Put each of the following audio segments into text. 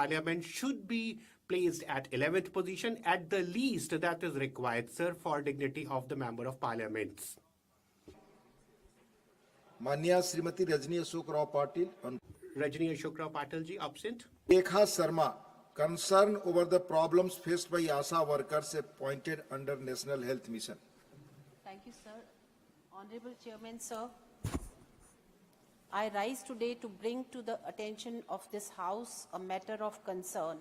Parliament should be placed at 11th position at the least. That is required, sir, for dignity of the Member of Parliament. माननीय Shrimati Rajni Ashok Rao Patil on Rajni Ashok Rao Patil ji, absent. Rekha Sharma, concern over the problems faced by ASHA workers appointed under National Health Mission. Thank you, sir. Honorable Chairman, sir, I rise today to bring to the attention of this House a matter of concern.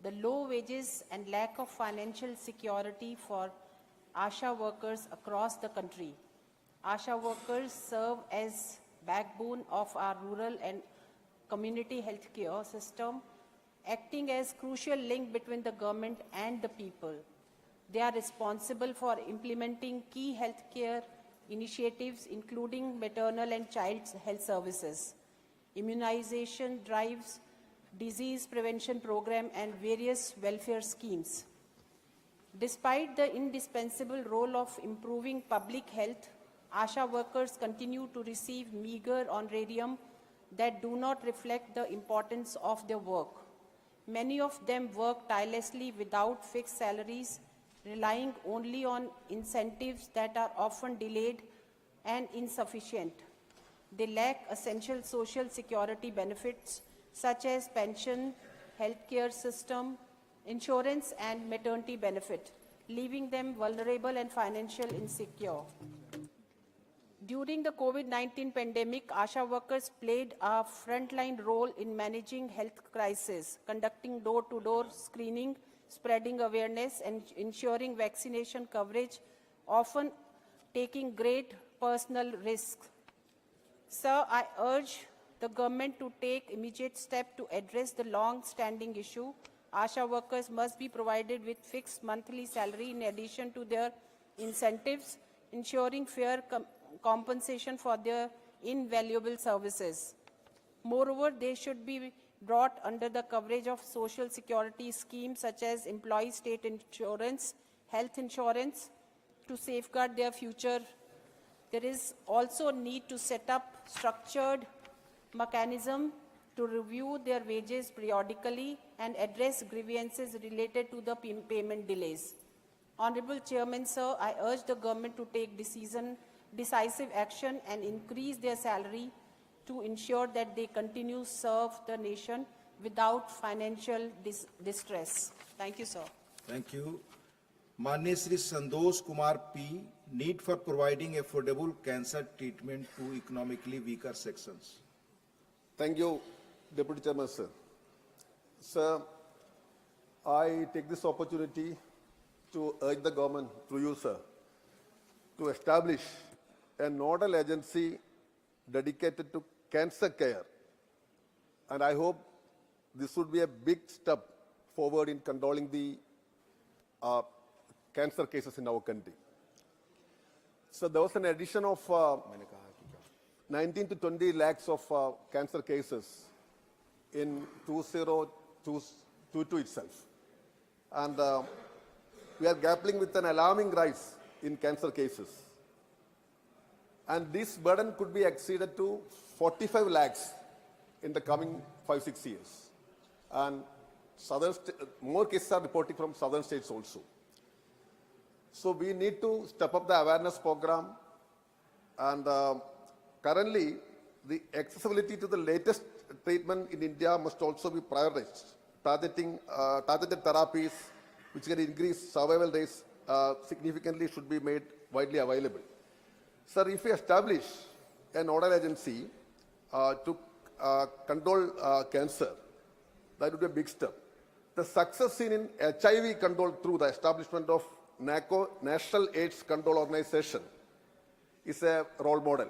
The low wages and lack of financial security for ASHA workers across the country. ASHA workers serve as backbone of our rural and community health care system, acting as crucial link between the government and the people. They are responsible for implementing key healthcare initiatives, including maternal and child health services, immunization drives, disease prevention program, and various welfare schemes. Despite the indispensable role of improving public health, ASHA workers continue to receive meager honorarium that do not reflect the importance of their work. Many of them work tirelessly without fixed salaries, relying only on incentives that are often delayed and insufficient. They lack essential social security benefits such as pension, healthcare system, insurance, and maternity benefit, leaving them vulnerable and financially insecure. During the COVID-19 pandemic, ASHA workers played a frontline role in managing health crisis, conducting door-to-door screening, spreading awareness, and ensuring vaccination coverage, often taking great personal risks. Sir, I urge the government to take immediate steps to address the long-standing issue. ASHA workers must be provided with fixed monthly salary in addition to their incentives, ensuring fair compensation for their invaluable services. Moreover, they should be brought under the coverage of social security schemes such as employee state insurance, health insurance, to safeguard their future. There is also a need to set up structured mechanism to review their wages periodically and address grievances related to the payment delays. Honorable Chairman, sir, I urge the government to take decisive action and increase their salary to ensure that they continue to serve the nation without financial distress. Thank you, sir. Thank you. माननीय Shri Santosh Kumar P, need for providing affordable cancer treatment to economically weaker sections. Thank you, Deputy Chairman, sir. Sir, I take this opportunity to urge the government, through you, sir, to establish a nodal agency dedicated to cancer care. And I hope this would be a big step forward in controlling the cancer cases in our country. So there was an addition of 19 to 20 lakhs of cancer cases in 2022 itself. And we are grappling with an alarming rise in cancer cases. And this burden could be exceeded to 45 lakhs in the coming 5-6 years. And more cases are reporting from southern states also. So we need to step up the awareness program. And currently, the accessibility to the latest treatment in India must also be prioritized. Targeted therapies which can increase survival rates significantly should be made widely available. Sir, if we establish a nodal agency to control cancer, that would be a big step. The success seen in HIV control through the establishment of NACO, National AIDS Control Organization, is a role model.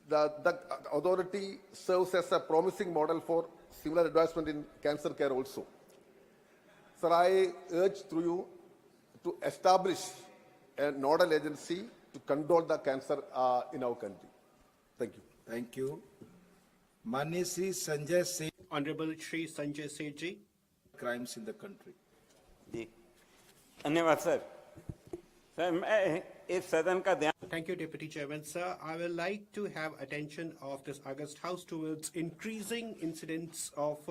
The authority serves as a promising model for similar advancement in cancer care also. Sir, I urge through you to establish a nodal agency to control the cancer in our country. Thank you. Thank you. माननीय Shri Sanjay Seth, Honorable Shri Sanjay Seth ji. crimes in the country. जी धन्यवाद sir. Sir मैं इस सदन का ध्यान Thank you, Deputy Chairman. Sir, I would like to have attention of this August House towards increasing incidents of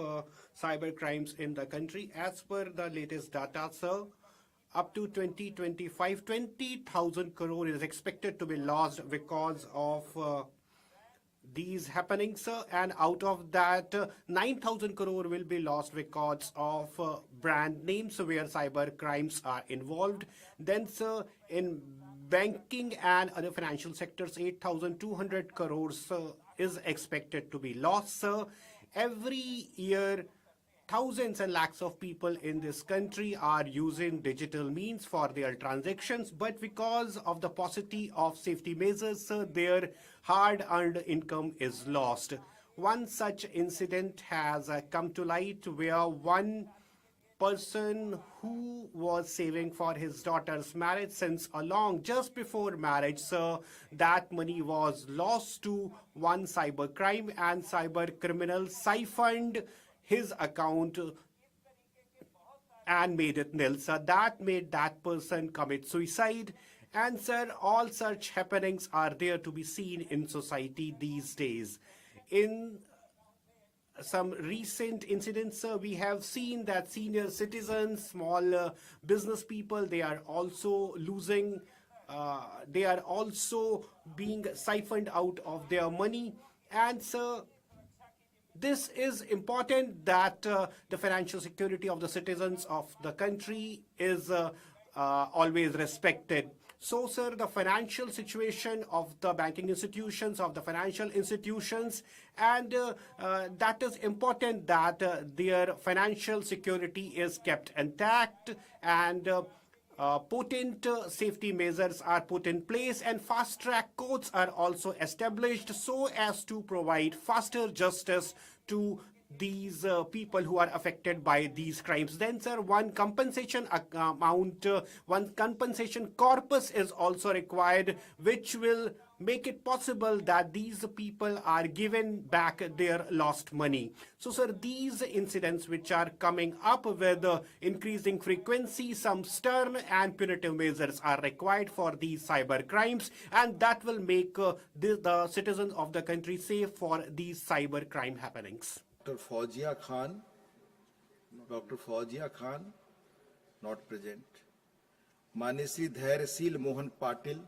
cyber crimes in the country. As per the latest data, sir, up to 2025, 20,000 crore is expected to be lost because of these happenings, sir, and out of that, 9,000 crore will be lost because of brand names where cyber crimes are involved. Then, sir, in banking and other financial sectors, 8,200 crores is expected to be lost, sir. Every year, thousands and lakhs of people in this country are using digital means for their transactions, but because of the paucity of safety measures, their hard-earned income is lost. One such incident has come to light where one person who was saving for his daughter's marriage since along just before marriage, sir, that money was lost to one cyber crime, and cyber criminals siphoned his account and made it nil. So that made that person commit suicide. And sir, all such happenings are there to be seen in society these days. In some recent incidents, sir, we have seen that senior citizens, small business people, they are also losing, they are also being siphoned out of their money. And sir, this is important that the financial security of the citizens of the country is always respected. So, sir, the financial situation of the banking institutions, of the financial institutions, and that is important that their financial security is kept intact, and potent safety measures are put in place, and fast track courts are also established so as to provide faster justice to these people who are affected by these crimes. Then, sir, one compensation amount, one compensation corpus is also required, which will make it possible that these people are given back their lost money. So, sir, these incidents which are coming up with increasing frequency, some stern and punitive measures are required for these cyber crimes, and that will make the citizens of the country safe for these cyber crime happenings. Dr. Fauzia Khan, not present. Manishri Dhairashil Mohan Patil.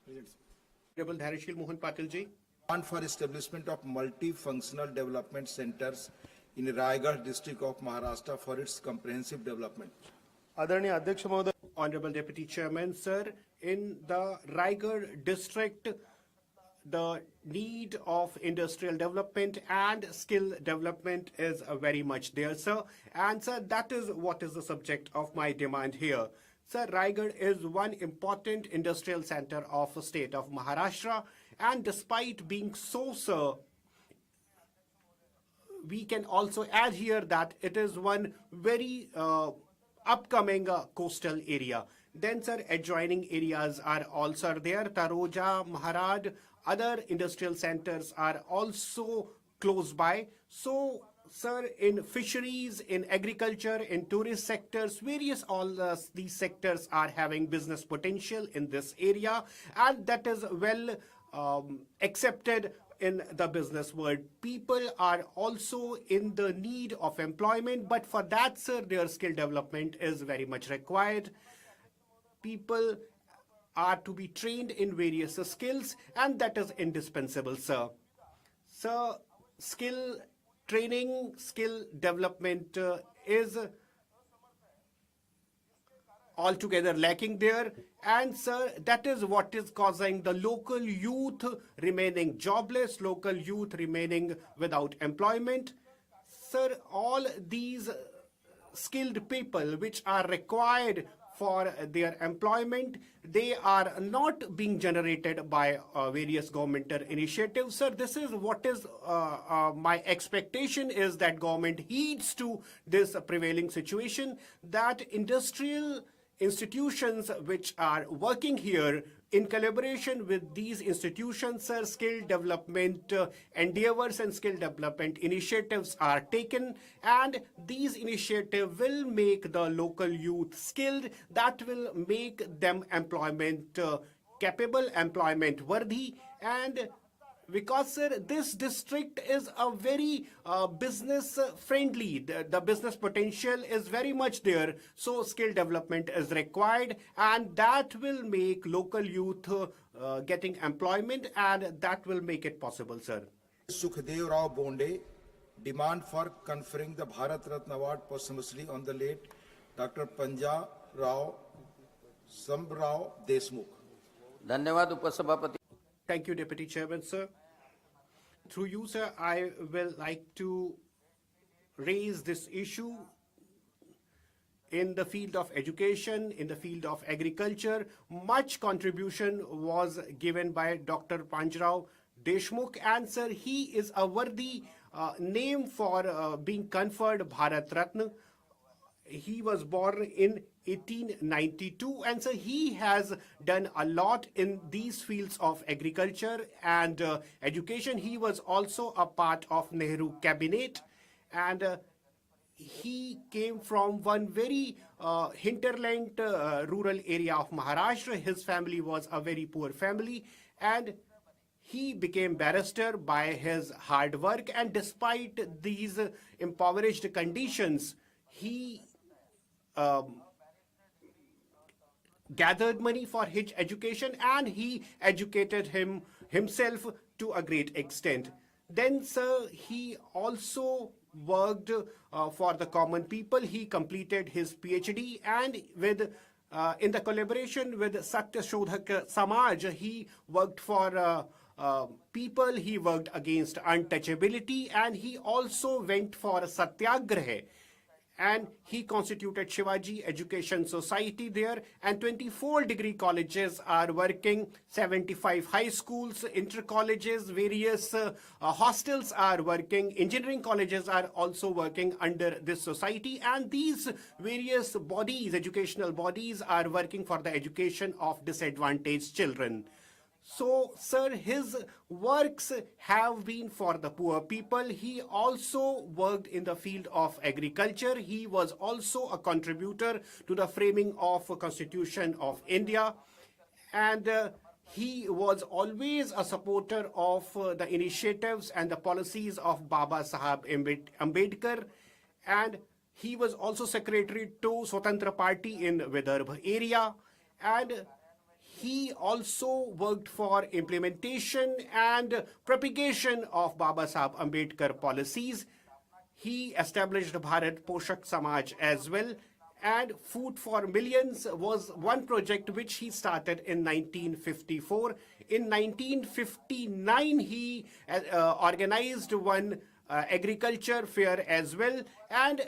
Honorable Dhairashil Mohan Patil ji. Demand for establishment of multifunctional development centers in Rajya district of Maharashtra for its comprehensive development. आदरणीय अध्यक्ष महोदय, Honorable Deputy Chairman, sir, in the Rajya district, the need of industrial development and skill development is very much there, sir. And sir, that is what is the subject of my demand here. Sir, Rajya is one important industrial center of the state of Maharashtra, and despite being so, sir, we can also add here that it is one very upcoming coastal area. Then, sir, adjoining areas are also there. Taroja, Maharad, other industrial centers are also close by. So, sir, in fisheries, in agriculture, in tourist sectors, various all these sectors are having business potential in this area, and that is well accepted in the business world. People are also in the need of employment, but for that, sir, their skill development is very much required. People are to be trained in various skills, and that is indispensable, sir. Sir, skill training, skill development is altogether lacking there, and sir, that is what is causing the local youth remaining jobless, local youth remaining without employment. Sir, all these skilled people which are required for their employment, they are not being generated by various governmental initiatives. Sir, this is what is my expectation is that government heeds to this prevailing situation, that industrial institutions which are working here in collaboration with these institutions, sir, skill development endeavors and skill development initiatives are taken, and these initiatives will make the local youth skilled, that will make them employment capable, employment worthy, and because sir, this district is a very business friendly, the business potential is very much there, so skill development is required, and that will make local youth getting employment, and that will make it possible, sir. Sukhdev Rao Bonde demand for conferring the Bharat Ratna Award posthumously on the late Dr. Panja Rao Sambrao Deshmukh. धन्यवाद उपसभापति. Thank you, Deputy Chairman, sir. Through you, sir, I will like to raise this issue in the field of education, in the field of agriculture. Much contribution was given by Dr. Panjrao Deshmukh, and sir, he is a worthy name for being conferred Bharat Ratna. He was born in 1892, and so he has done a lot in these fields of agriculture and education. He was also a part of Nehru cabinet, and he came from one very hinterland rural area of Maharashtra. His family was a very poor family, and he became barrister by his hard work, and despite these impoverished conditions, he gathered money for his education, and he educated himself to a great extent. Then, sir, he also worked for the common people. He completed his PhD, and with in the collaboration with Satya Shodhak Samaj, he worked for people. He worked against untouchability, and he also went for Satyagraha. And he constituted Shivaji Education Society there, and 24 degree colleges are working, 75 high schools, inter-colleges, various hostels are working, engineering colleges are also working under this society, and these various bodies, educational bodies, are working for the education of disadvantaged children. So, sir, his works have been for the poor people. He also worked in the field of agriculture. He was also a contributor to the framing of a Constitution of India. And he was always a supporter of the initiatives and the policies of Baba Sahab Ambedkar. And he was also secretary to Swatantra Party in Vidarbha area. And he also worked for implementation and propagation of Baba Sahab Ambedkar policies. He established Bharat Poshak Samaj as well, and Food for Millions was one project which he started in 1954. In 1959, he organized one agriculture fair as well, and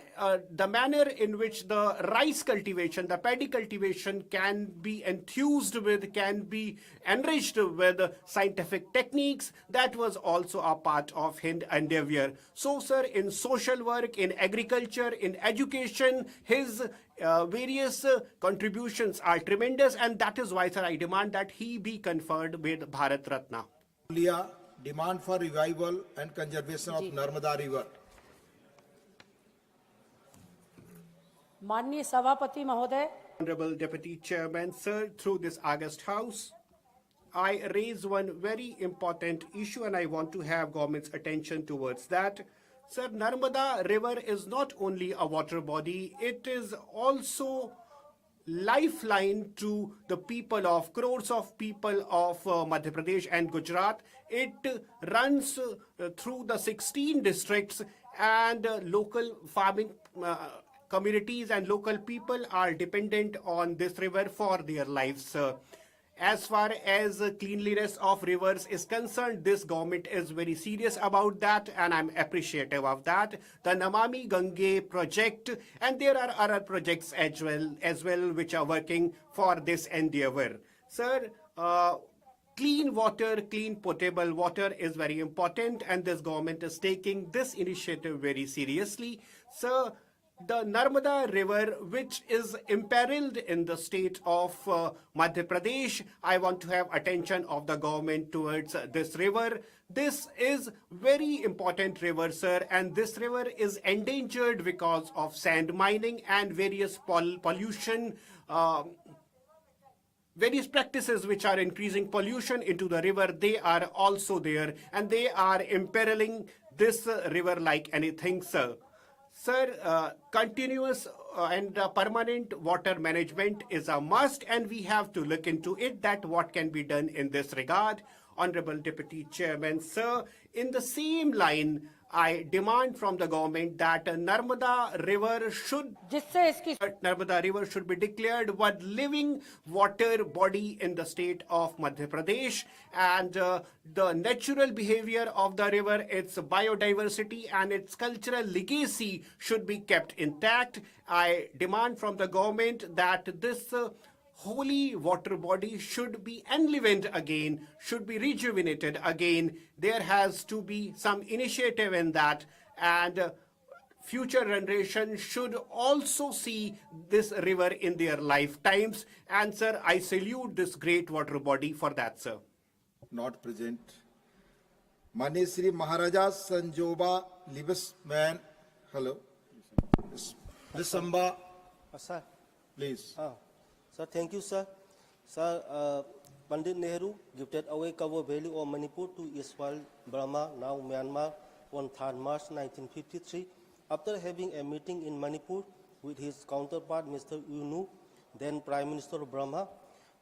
the manner in which the rice cultivation, the paddy cultivation can be enthused with, can be enriched with scientific techniques, that was also a part of his endeavor. So, sir, in social work, in agriculture, in education, his various contributions are tremendous, and that is why, sir, I demand that he be conferred with Bharat Ratna. Demand for revival and conservation of Narmada River. माननीय सभापति महोदय, Honorable Deputy Chairman, sir, through this August House, I raise one very important issue, and I want to have government's attention towards that. Sir, Narmada River is not only a water body, it is also lifeline to the people of crores of people of Madhya Pradesh and Gujarat. It runs through the 16 districts, and local farming communities and local people are dependent on this river for their lives. As far as cleanliness of rivers is concerned, this government is very serious about that, and I'm appreciative of that. The Namami Gange project, and there are other projects as well which are working for this endeavor. Sir, clean water, clean potable water is very important, and this government is taking this initiative very seriously. Sir, The Narmada River, which is imperiled in the state of Madhya Pradesh, I want to have attention of the government towards this river. This is very important river, sir, and this river is endangered because of sand mining and various pollution. Various practices which are increasing pollution into the river, they are also there, and they are imperiling this river like anything, sir. Sir, continuous and permanent water management is a must, and we have to look into it that what can be done in this regard. Honorable Deputy Chairman, sir, in the same line, I demand from the government that Narmada River should be declared one living water body in the state of Madhya Pradesh, and the natural behavior of the river, its biodiversity and its cultural legacy should be kept intact. I demand from the government that this holy water body should be enlivened again, should be rejuvenated again. There has to be some initiative in that, and future generations should also see this river in their lifetimes. And sir, I salute this great water body for that, sir. Not present. Mane Sri Maharaja Sanjoba Libesman. Hello. Lisamba. Sir. Please. Sir, thank you, sir. Sir, Pandit Nehru gifted away Cabo Valley or Manipur to Israel, Burma, now Myanmar, on 3rd March 1953, after having a meeting in Manipur with his counterpart, Mr. U Nu, then Prime Minister of Burma.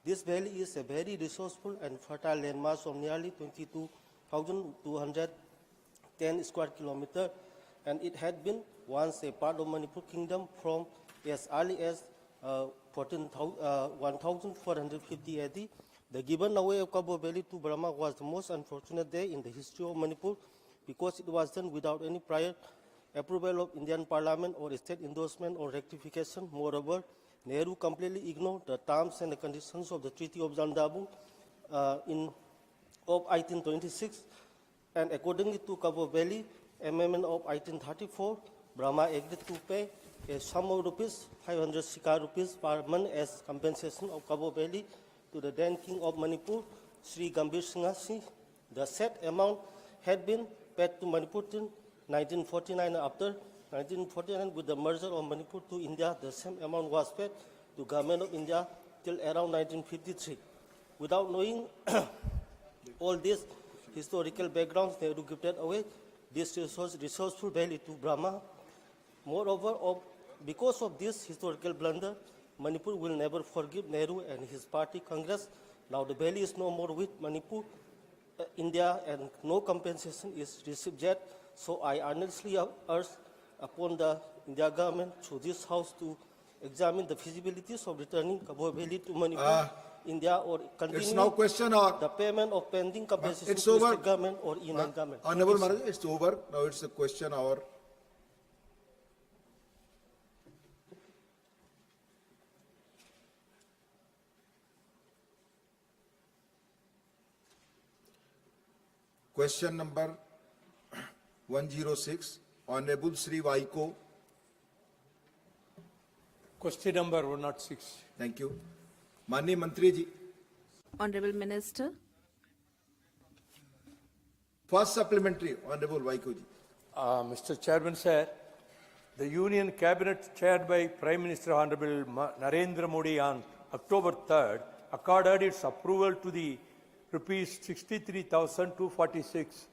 This valley is a very resourceful and fertile landmass of nearly 22,210 square kilometers, and it had been once a part of Manipur Kingdom from as early as 1450 AD. The given away of Cabo Valley to Burma was the most unfortunate day in the history of Manipur because it was done without any prior approval of Indian Parliament or state endorsement or rectification. Moreover, Nehru completely ignored the terms and the conditions of the Treaty of Zandabu of 1826, and accordingly to Cabo Valley Amendment of 1834, Burma agreed to pay a sum of rupees 500 Sikar rupees per month as compensation of Cabo Valley to the then King of Manipur, Sri Gambhir Singh Singh. The said amount had been paid to Manipur till 1949. After 1949, with the merger of Manipur to India, the same amount was paid to Government of India till around 1953. Without knowing all these historical backgrounds, Nehru gifted away this resourceful valley to Burma. Moreover, because of this historical blunder, Manipur will never forgive Nehru and his party Congress. Now the valley is no more with Manipur, India, and no compensation is received yet. So I earnestly urge upon the India government through this house to examine the feasibilities of returning Cabo Valley to Manipur, India, or continuing It's now question or the payment of pending compensation it's to over. state government or Union government. Honorable Maharaj, it's over. Now it's a question hour. Question number 106, Honorable Sri Vaiko. Question number 106. Thank you. Mani Mantri ji. Honorable Minister. First supplementary, Honorable Vaiko ji. Mr. Chairman, sir, the Union Cabinet chaired by Prime Minister Honorable Narendra Modi on October 3rd accorded its approval to the rupees 63,246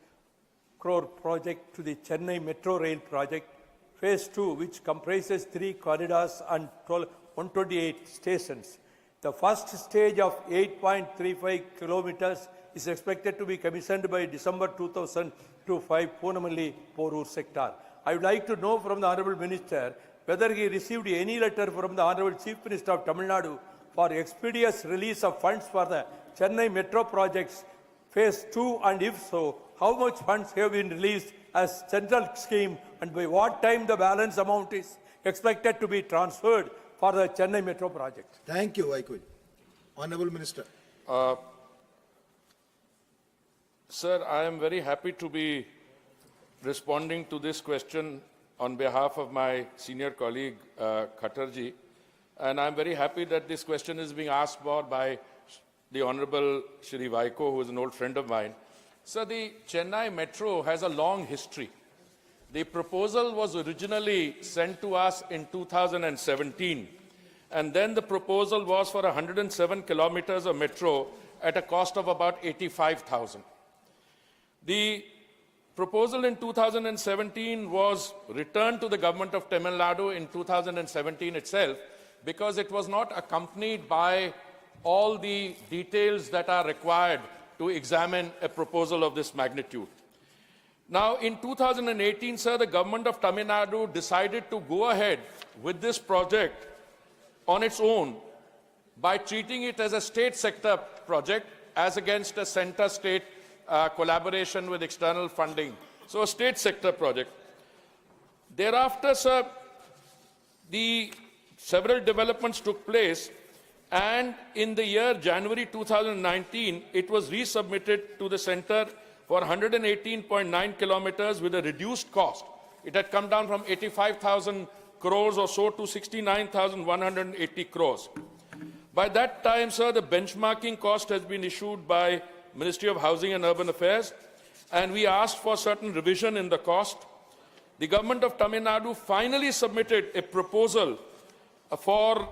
crore project to the Chennai Metro Rail project, Phase 2, which comprises 3 corridors and 128 stations. The first stage of 8.35 kilometers is expected to be commissioned by December 2025, Ponamalli Porur sector. I would like to know from the Honourable Minister whether he received any letter from the Honourable Chief Minister of Tamil Nadu for expeditious release of funds for the Chennai Metro projects Phase 2, and if so, how much funds have been released as central scheme, and by what time the balance amount is expected to be transferred for the Chennai Metro project? Thank you, Vaiko ji. Honorable Minister. Sir, I am very happy to be responding to this question on behalf of my senior colleague, Couters, and I'm very happy that this question is being asked for by the Honorable Shri Vaiko, who is an old friend of mine. So the Chennai Metro has a long history. The proposal was originally sent to us in 2017, and then the proposal was for 107 kilometers of metro at a cost of about 85,000. The proposal in 2017 was returned to the government of Tamil Nadu in 2017 itself because it was not accompanied by all the details that are required to examine a proposal of this magnitude. Now, in 2018, sir, the government of Tamil Nadu decided to go ahead with this project on its own by treating it as a state sector project as against a center-state collaboration with external funding. So a state sector project. Thereafter, sir, the several developments took place, and in the year January 2019, it was resubmitted to the center for 118.9 kilometers with a reduced cost. It had come down from 85,000 crores or so to 69,180 crores. By that time, sir, the benchmarking cost has been issued by Ministry of Housing and Urban Affairs, and we asked for certain revision in the cost. The government of Tamil Nadu finally submitted a proposal for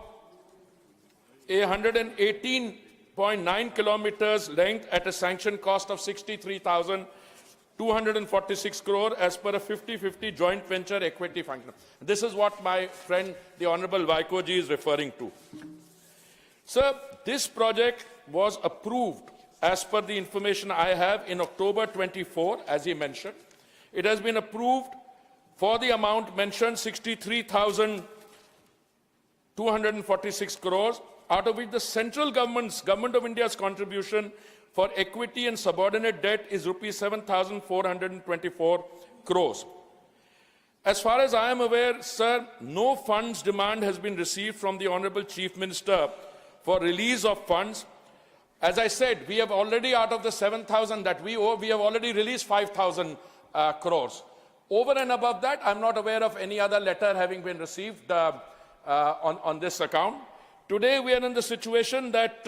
a 118.9 kilometers length at a sanction cost of 63,246 crore as per a 50-50 joint venture equity function. This is what my friend, the Honorable Vaiko ji, is referring to. Sir, this project was approved as per the information I have in October 24, as he mentioned. It has been approved for the amount mentioned, 63,246 crores, out of which the central government of India's contribution for equity and subordinate debt is rupees 7,424 crores. As far as I am aware, sir, no funds demand has been received from the Honorable Chief Minister for release of funds. As I said, we have already, out of the 7,000 that we owe, we have already released 5,000 crores. Over and above that, I'm not aware of any other letter having been received on this account. Today, we are in the situation that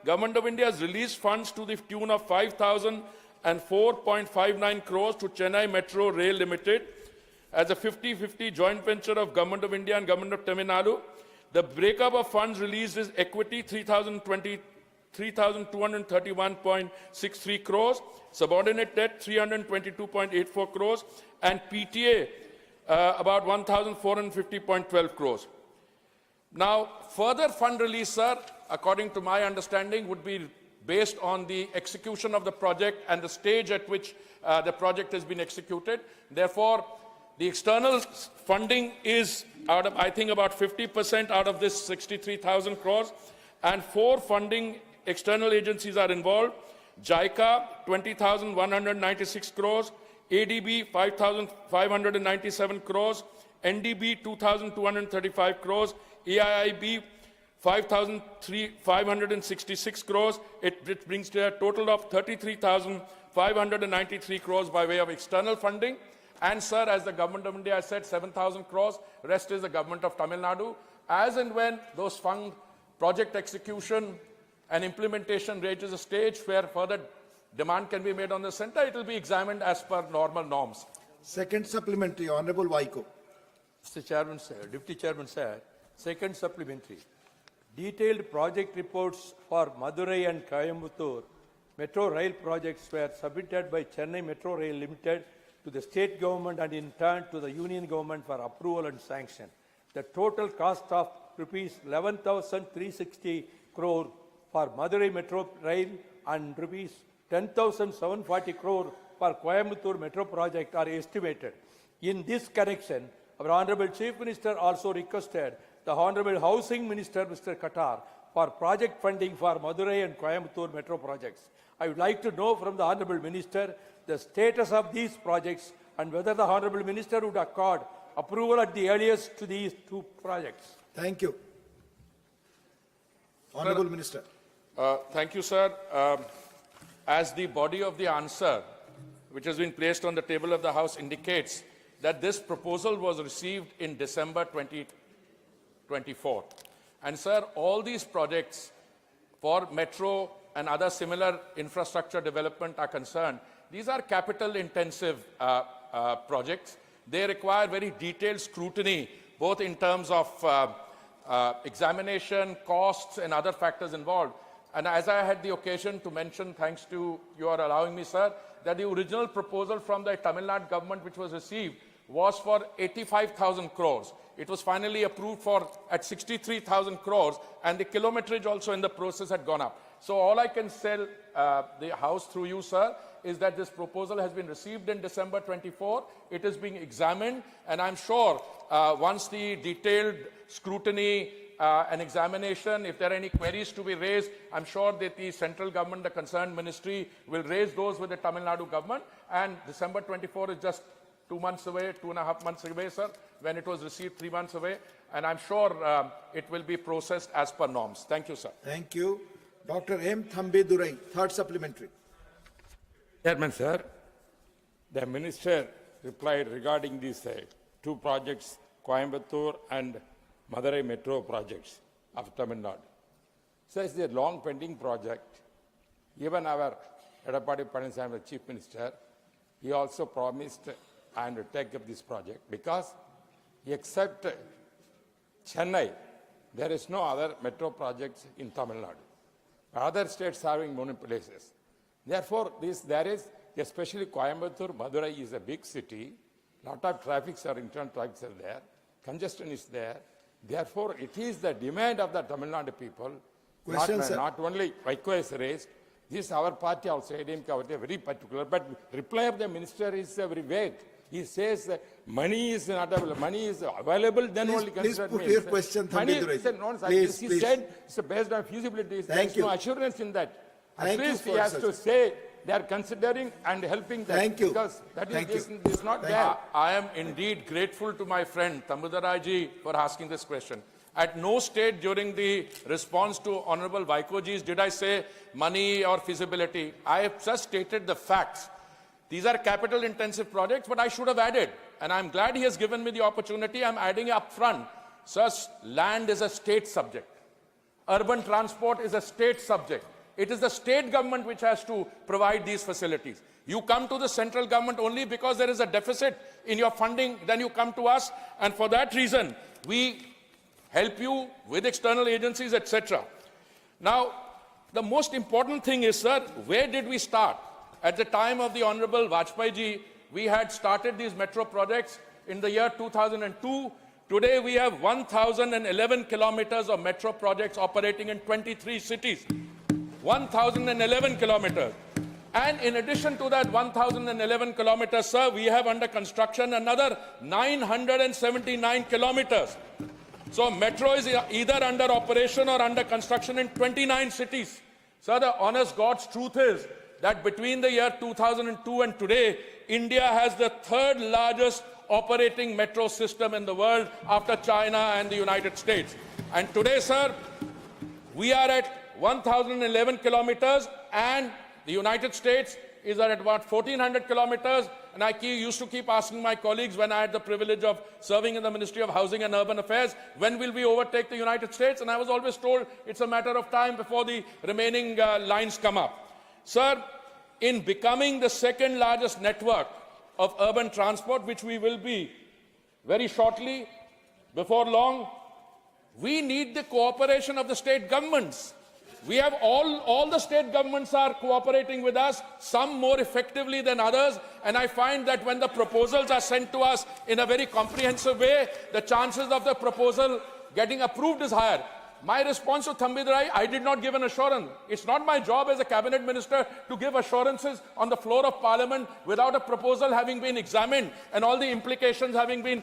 Government of India has released funds to the tune of 5,004.59 crores to Chennai Metro Rail Limited as a 50-50 joint venture of Government of India and Government of Tamil Nadu. The breakup of funds released is equity 3,231.63 crores, subordinate debt 322.84 crores, and PTA about 1,450.12 crores. Now, further fund release, sir, according to my understanding, would be based on the execution of the project and the stage at which the project has been executed. Therefore, the external funding is out of, I think, about 50% out of this 63,000 crores, and 4 funding external agencies are involved. JICA, 20,196 crores, ADB, 5,597 crores, NDB, 2,235 crores, AIIB, 5,566 crores. It brings to a total of 33,593 crores by way of external funding. And, sir, as the Government of India has said, 7,000 crores, rest is the Government of Tamil Nadu. As and when those fund project execution and implementation reaches a stage where further demand can be made on the center, it will be examined as per normal norms. Second supplementary, Honorable Vaiko. Mr. Chairman, sir, Deputy Chairman, sir, second supplementary. Detailed project reports for Madurai and Coimbatore metro rail projects were submitted by Chennai Metro Rail Limited to the state government and in turn to the union government for approval and sanction. The total cost of rupees 11,360 crore for Madurai Metro Rail and rupees 10,740 crore for Coimbatore Metro project are estimated. In this connection, our Honorable Chief Minister also requested the Honorable Housing Minister, Mr. Couters, for project funding for Madurai and Coimbatore Metro projects. I would like to know from the Honorable Minister the status of these projects and whether the Honorable Minister would accord approval at the earliest to these 2 projects. Thank you. Honorable Minister. Thank you, sir. As the body of the answer, which has been placed on the table of the House, indicates, that this proposal was received in December 2024. And sir, all these projects for metro and other similar infrastructure development are concerned, these are capital-intensive projects. They require very detailed scrutiny, both in terms of examination, costs, and other factors involved. And as I had the occasion to mention, thanks to your allowing me, sir, that the original proposal from the Tamil Nadu government which was received was for 85,000 crores. It was finally approved for at 63,000 crores, and the kilometrage also in the process had gone up. So all I can tell the House through you, sir, is that this proposal has been received in December 24. It is being examined, and I'm sure once the detailed scrutiny and examination, if there are any queries to be raised, I'm sure that the central government, the concerned ministry, will raise those with the Tamil Nadu government. And December 24 is just 2 months away, 2.5 months away, sir, when it was received 3 months away. And I'm sure it will be processed as per norms. Thank you, sir. Thank you. Dr. M. Thambidurai, third supplementary. Chairman, sir, the minister replied regarding these two projects, Coimbatore and Madurai metro projects of Tamil Nadu. So it's a long pending project. Even our Edappadi Palaniswamy, the Chief Minister, he also promised and take up this project because except Chennai, there is no other metro projects in Tamil Nadu. Other states having many places. Therefore, there is, especially Coimbatore, Madurai is a big city. Lot of traffics are, internal traffics are there. Congestion is there. Therefore, it is the demand of the Tamil Nadu people. Question, sir. Not only Vaiko is raised. This our party also, ADMK, very particular. But reply of the minister is very vague. He says money is not available. Money is available, then only consider. Please put your question, Thambidurai. Please. He said it's based on feasibility. There is no assurance in that. At least he has to say they are considering and helping them. Thank you. Because that is not there. I am indeed grateful to my friend Thambidurai ji for asking this question. At no stage during the response to Honorable Vaikoji's did I say money or feasibility. I have just stated the facts. These are capital-intensive projects, but I should have added, and I'm glad he has given me the opportunity. I'm adding up front. Sir, land is a state subject. Urban transport is a state subject. It is the state government which has to provide these facilities. You come to the central government only because there is a deficit in your funding, then you come to us, and for that reason, we help you with external agencies, etc. Now, the most important thing is, sir, where did we start? At the time of the Honorable Vajpayee ji, we had started these metro projects in the year 2002. Today, we have 1,011 kilometers of metro projects operating in 23 cities. 1,011 kilometers. And in addition to that 1,011 kilometers, sir, we have under construction another 979 kilometers. So metro is either under operation or under construction in 29 cities. Sir, the honest God's truth is that between the year 2002 and today, India has the third largest operating metro system in the world after China and the United States. And today, sir, we are at 1,011 kilometers and the United States is at about 1,400 kilometers. And I used to keep asking my colleagues when I had the privilege of serving in the Ministry of Housing and Urban Affairs, when will we overtake the United States? And I was always told it's a matter of time before the remaining lines come up. Sir, in becoming the second largest network of urban transport, which we will be very shortly, before long, we need the cooperation of the state governments. We have all the state governments are cooperating with us, some more effectively than others, and I find that when the proposals are sent to us in a very comprehensive way, the chances of the proposal getting approved is higher. My response to Thambidurai, I did not give an assurance. It's not my job as a cabinet minister to give assurances on the floor of parliament without a proposal having been examined and all the implications having been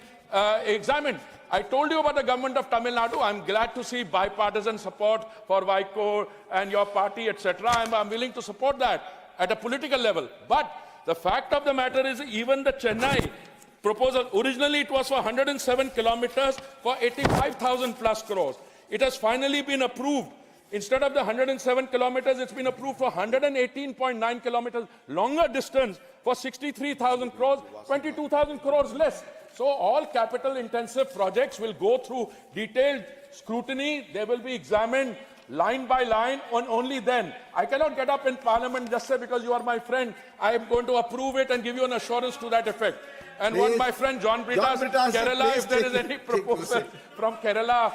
examined. I told you about the government of Tamil Nadu. I'm glad to see bipartisan support for Vaiko and your party, etc. I'm willing to support that at a political level. But the fact of the matter is, even the Chennai proposal, originally it was for 107 kilometers for 85,000 plus crores. It has finally been approved. Instead of the 107 kilometers, it's been approved for 118.9 kilometers longer distance For 63,000 crores, 22,000 crores less. So all capital intensive projects will go through detailed scrutiny. They will be examined line by line, and only then. I cannot get up in Parliament just say because you are my friend, I am going to approve it and give you an assurance to that effect. And what my friend John Britas, Kerala, if there is any proposal from Kerala,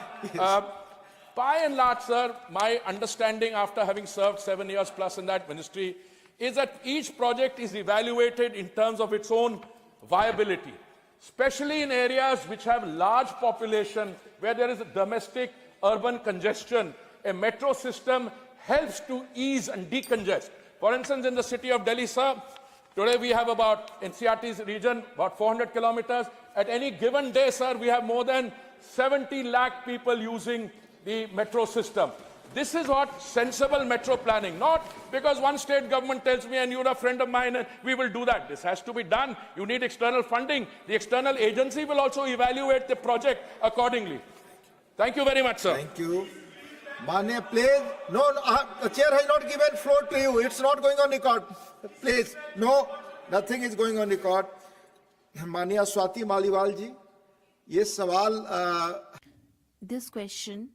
by and large, sir, my understanding after having served 7 years plus in that ministry is that each project is evaluated in terms of its own viability, especially in areas which have large population, where there is a domestic urban congestion. A metro system helps to ease and decongest. For instance, in the city of Delhi, sir, today we have about, in CRT's region, about 400 kilometers. At any given day, sir, we have more than 70 lakh people using the metro system. This is what sensible metro planning, not because one state government tells me and you're a friend of mine and we will do that. This has to be done. You need external funding. The external agency will also evaluate the project accordingly. Thank you very much, sir. Thank you. Mane, please. No, the chair has not given floor to you. It's not going on record. Please. No, nothing is going on record. Mania Swati Maliwal ji, ye sawal. This question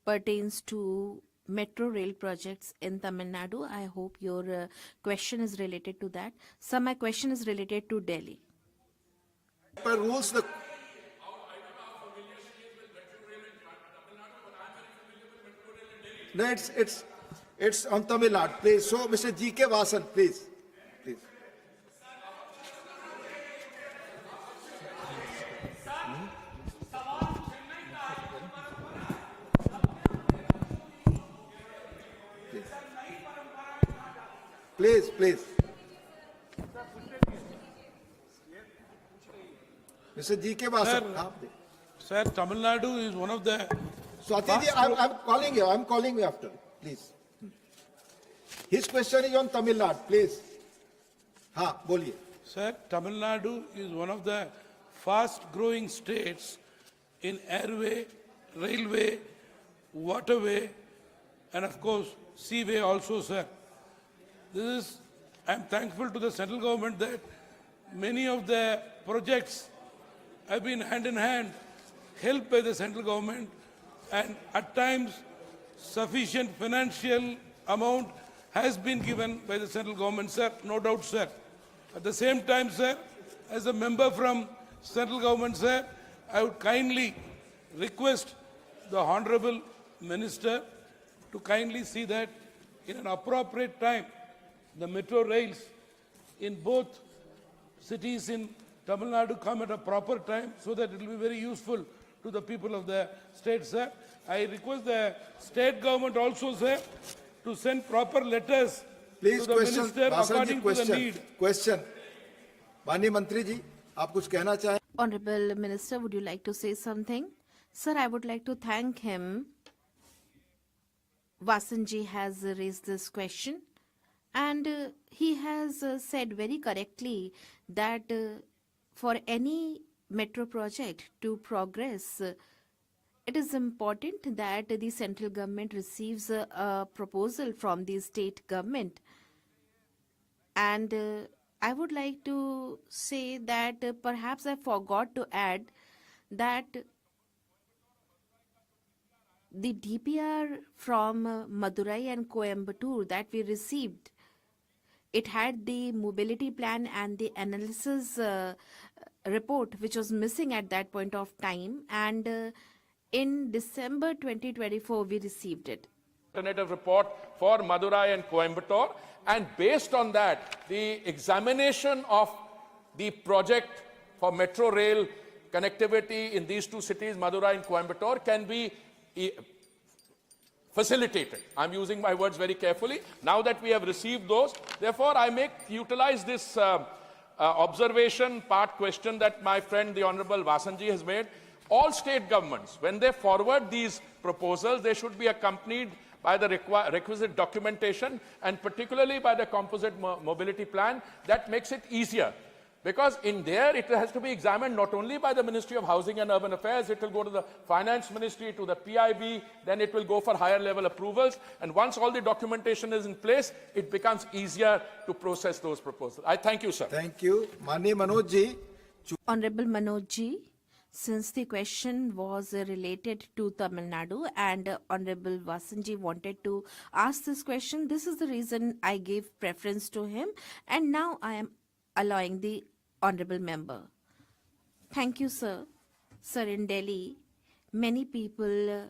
pertains to metro rail projects in Tamil Nadu. I hope your question is related to that. So my question is related to Delhi. Per rules, the no, it's on Tamil Nadu, please. So, Mr. G.K. Vasan, please. Please. Please, please. Mr. G.K. Vasan. Sir, Tamil Nadu is one of the... Swati ji, I'm calling you. I'm calling you after. Please. His question is on Tamil Nadu. Please. Ha, boliye. Sir, Tamil Nadu is one of the fast-growing states in airway, railway, waterway, and of course, seaway also, sir. I'm thankful to the central government that many of the projects have been hand in hand helped by the central government, and at times sufficient financial amount has been given by the central government, sir, no doubt, sir. At the same time, sir, as a member from central government, sir, I would kindly request the Honorable Minister to kindly see that in an appropriate time, the metro rails in both cities in Tamil Nadu come at a proper time so that it will be very useful to the people of the state, sir. I request the state government also, sir, to send proper letters Please to the minister according to the need. Question. Mani Mantri ji, aap kuch kehna chahe? Honorable Minister, would you like to say something? Sir, I would like to thank him. Vasanji has raised this question, and he has said very correctly that for any metro project to progress, it is important that the central government receives a proposal from the state government. And I would like to say that perhaps I forgot to add that the DPR from Madurai and Coimbatore that we received, it had the mobility plan and the analysis report which was missing at that point of time, and in December 2024 we received it. Alternative report for Madurai and Coimbatore, and based on that, the examination of the project for metro rail connectivity in these two cities, Madurai and Coimbatore, can be facilitated. I'm using my words very carefully. Now that we have received those, therefore I utilize this observation part question that my friend the Honorable Vasanji has made. All state governments, when they forward these proposals, they should be accompanied by the requisite documentation, and particularly by the composite mobility plan. That makes it easier. Because in there, it has to be examined not only by the Ministry of Housing and Urban Affairs, it will go to the Finance Ministry, to the PIB, then it will go for higher level approvals. And once all the documentation is in place, it becomes easier to process those proposals. I thank you, sir. Thank you. Mani Manoj ji. Honorable Manoj ji, since the question was related to Tamil Nadu and Honorable Vasanji wanted to ask this question, this is the reason I gave preference to him, and now I am allowing the Honorable Member. Thank you, sir. Sir, in Delhi, many people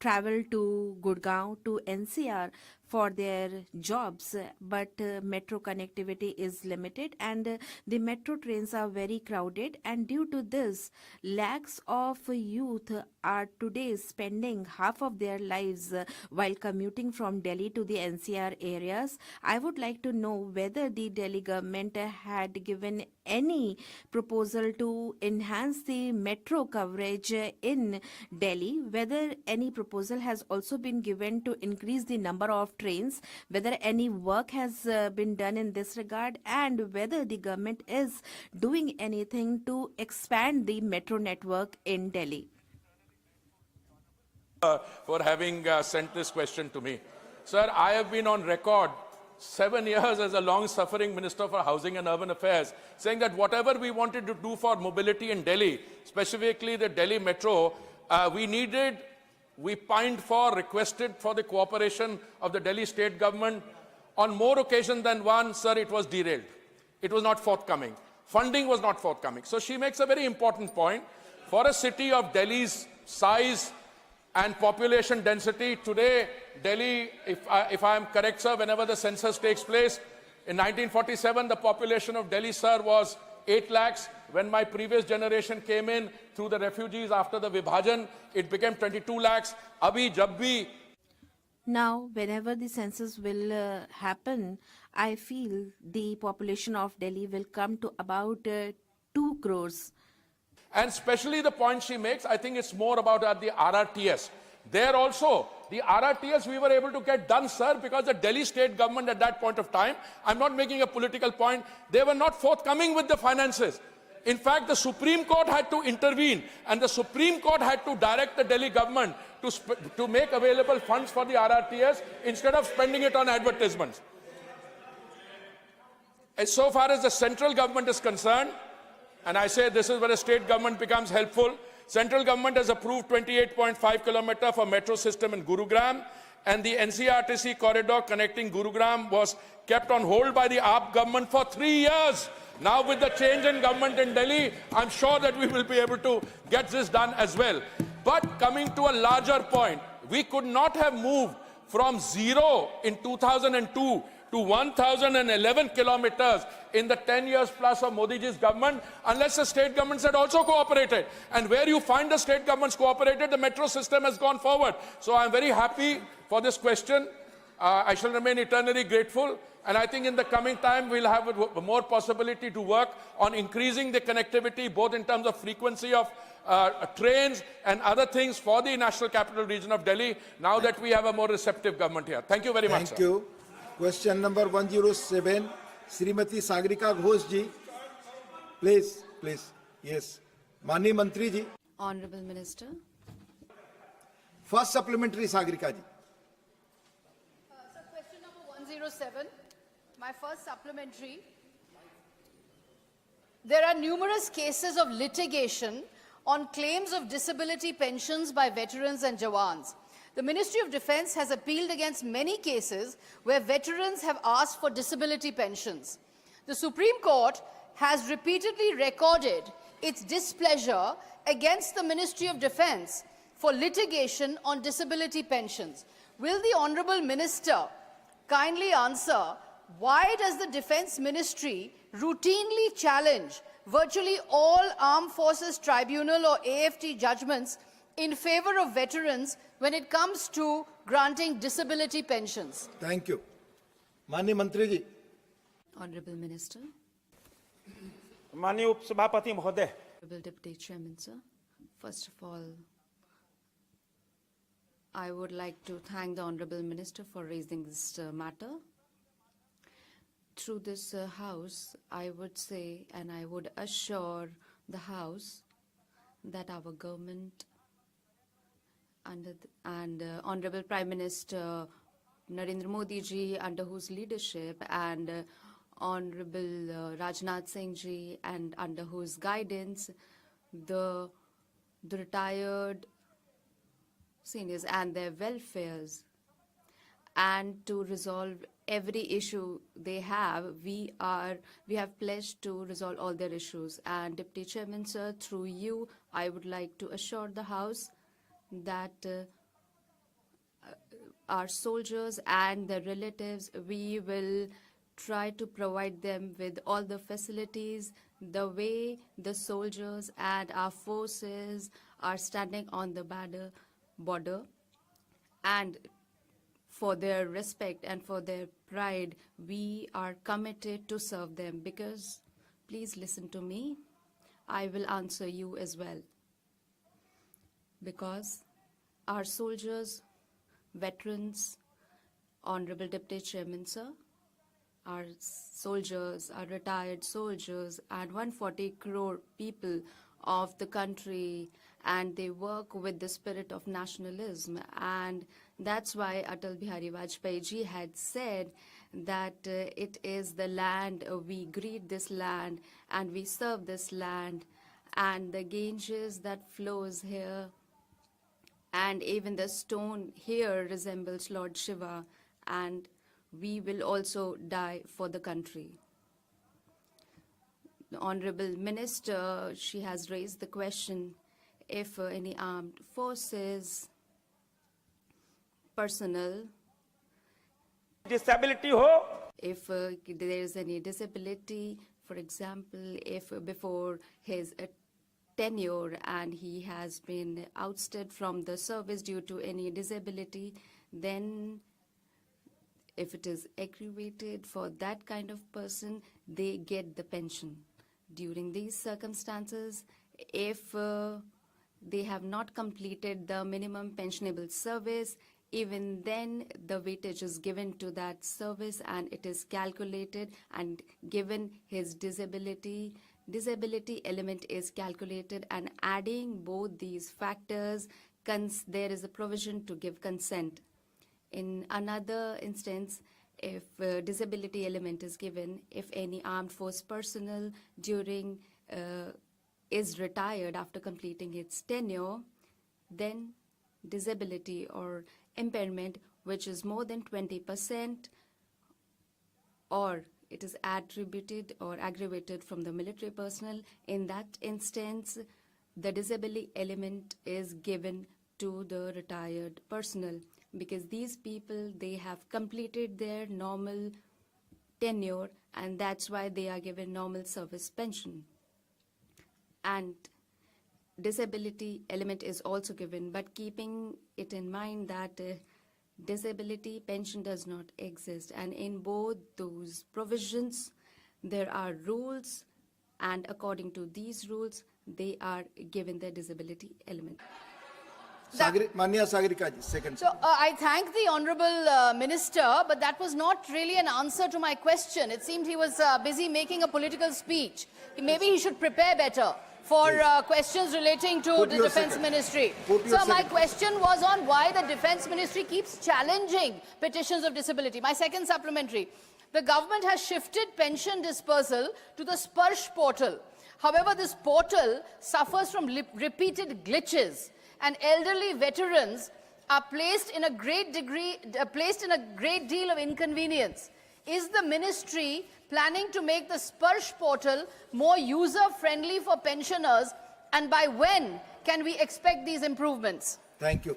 travel to Gurgaon, to NCR for their jobs, but metro connectivity is limited and the metro trains are very crowded, and due to this, lakhs of youth are today spending half of their lives while commuting from Delhi to the NCR areas. I would like to know whether the Delhi government had given any proposal to enhance the metro coverage in Delhi, whether any proposal has also been given to increase the number of trains, whether any work has been done in this regard, and whether the government is doing anything to expand the metro network in Delhi. For having sent this question to me. Sir, I have been on record 7 years as a long-suffering Minister for Housing and Urban Affairs, saying that whatever we wanted to do for mobility in Delhi, specifically the Delhi Metro, we pined for, requested for the cooperation of the Delhi state government. On more occasions than one, sir, it was derailed. It was not forthcoming. Funding was not forthcoming. So she makes a very important point. For a city of Delhi's size and population density, today, Delhi, if I am correct, sir, whenever the census takes place, in 1947, the population of Delhi, sir, was 8 lakhs. When my previous generation came in through the refugees after the Vibhajan, it became 22 lakhs. Abhi, jab bhi. Now, whenever the census will happen, I feel the population of Delhi will come to about 2 crores. And especially the point she makes, I think it's more about the RRTS. There also, the RRTS we were able to get done, sir, because the Delhi state government at that point of time, I'm not making a political point, they were not forthcoming with the finances. In fact, the Supreme Court had to intervene, and the Supreme Court had to direct the Delhi government to make available funds for the RRTS instead of spending it on advertisements. As so far as the central government is concerned, and I say this is where the state government becomes helpful, central government has approved 28.5 kilometers for metro system in Gurugram, and the NCRTC corridor connecting Gurugram was kept on hold by the AAP government for 3 years. Now with the change in government in Delhi, I'm sure that we will be able to get this done as well. But coming to a larger point, we could not have moved from 0 in 2002 to 1,011 kilometers in the 10 years plus of Modi ji's government unless the state governments had also cooperated. And where you find the state governments cooperated, the metro system has gone forward. So I'm very happy for this question. I shall remain eternally grateful. And I think in the coming time, we'll have more possibility to work on increasing the connectivity, both in terms of frequency of trains and other things for the National Capital Region of Delhi, now that we have a more receptive government here. Thank you very much, sir. Thank you. Question number 107, Srimati Sagrika Ghosh ji. Please. Yes. Mani Mantri ji. Honorable Minister. First supplementary, Sagrika ji. Sir, question number 107, my first supplementary. There are numerous cases of litigation on claims of disability pensions by veterans and Jawans. The Ministry of Defence has appealed against many cases where veterans have asked for disability pensions. The Supreme Court has repeatedly recorded its displeasure against the Ministry of Defence for litigation on disability pensions. Will the Honourable Minister kindly answer why does the Defence Ministry routinely challenge virtually all Armed Forces Tribunal or AFT judgments in favour of veterans when it comes to granting disability pensions? Thank you. Mani Mantri ji. Honourable Minister. माननीय उपसभापति महोदय, Honourable Deputy Chairman, sir. First of all, I would like to thank the Honourable Minister for raising this matter. through this House, I would say and I would assure the House that our government and Honorable Prime Minister Narendra Modi ji, under whose leadership, and Honorable Rajnath Singh ji, and under whose guidance, the retired seniors and their welfares, and to resolve every issue they have, we have pledged to resolve all their issues. And Deputy Chairman, sir, through you, I would like to assure the House that our soldiers and their relatives, we will try to provide them with all the facilities the way the soldiers and our forces are standing on the border, and for their respect and for their pride, we are committed to serve them. Because, please listen to me, I will answer you as well. Because our soldiers, veterans, Honorable Deputy Chairman, sir, our soldiers, our retired soldiers, and 140 crore people of the country, and they work with the spirit of nationalism. And that's why Atal Bihari Vajpayee ji had said that it is the land, we greet this land, and we serve this land, and the Ganges that flows here, and even the stone here resembles Lord Shiva, and we will also die for the country. The Honorable Minister, she has raised the question if any armed forces personnel, disability ho, if there is any disability, for example, if before his tenure and he has been ousted from the service due to any disability, then if it is aggravated for that kind of person, they get the pension. During these circumstances, if they have not completed the minimum pensionable service, even then the weightage is given to that service and it is calculated, and given his disability element is calculated, and adding both these factors, there is a provision to give consent. In another instance, if disability element is given, if any armed force personnel is retired after completing its tenure, then disability or impairment which is more than 20%, or it is attributed or aggravated from the military personnel, in that instance, the disability element is given to the retired personnel, because these people, they have completed their normal tenure, and that's why they are given normal service pension. And disability element is also given, but keeping it in mind that disability pension does not exist, and in both those provisions there are rules, and according to these rules they are given the disability element. Manya Sagarika ji, second. So I thank the Honourable Minister, but that was not really an answer to my question. It seemed he was busy making a political speech. Maybe he should prepare better for questions relating to the Defence Ministry. So my question was on why the Defence Ministry keeps challenging petitions of disability. My second supplementary. The government has shifted pension dispersal to the Sparsh portal. However, this portal suffers from repeated glitches, and elderly veterans are placed in a great deal of inconvenience. Is the ministry planning to make the Sparsh portal more user-friendly for pensioners, and by when can we expect these improvements? Thank you.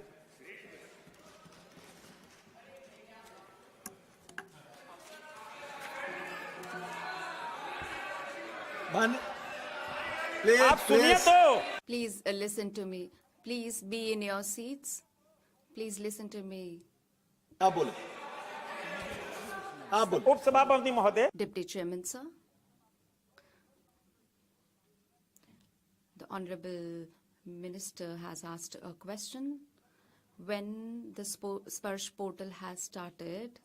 Please listen to me. Please be in your seats. Please listen to me. Deputy Chairman, sir. The Honorable Minister has asked a question. When the Sparsh portal has started,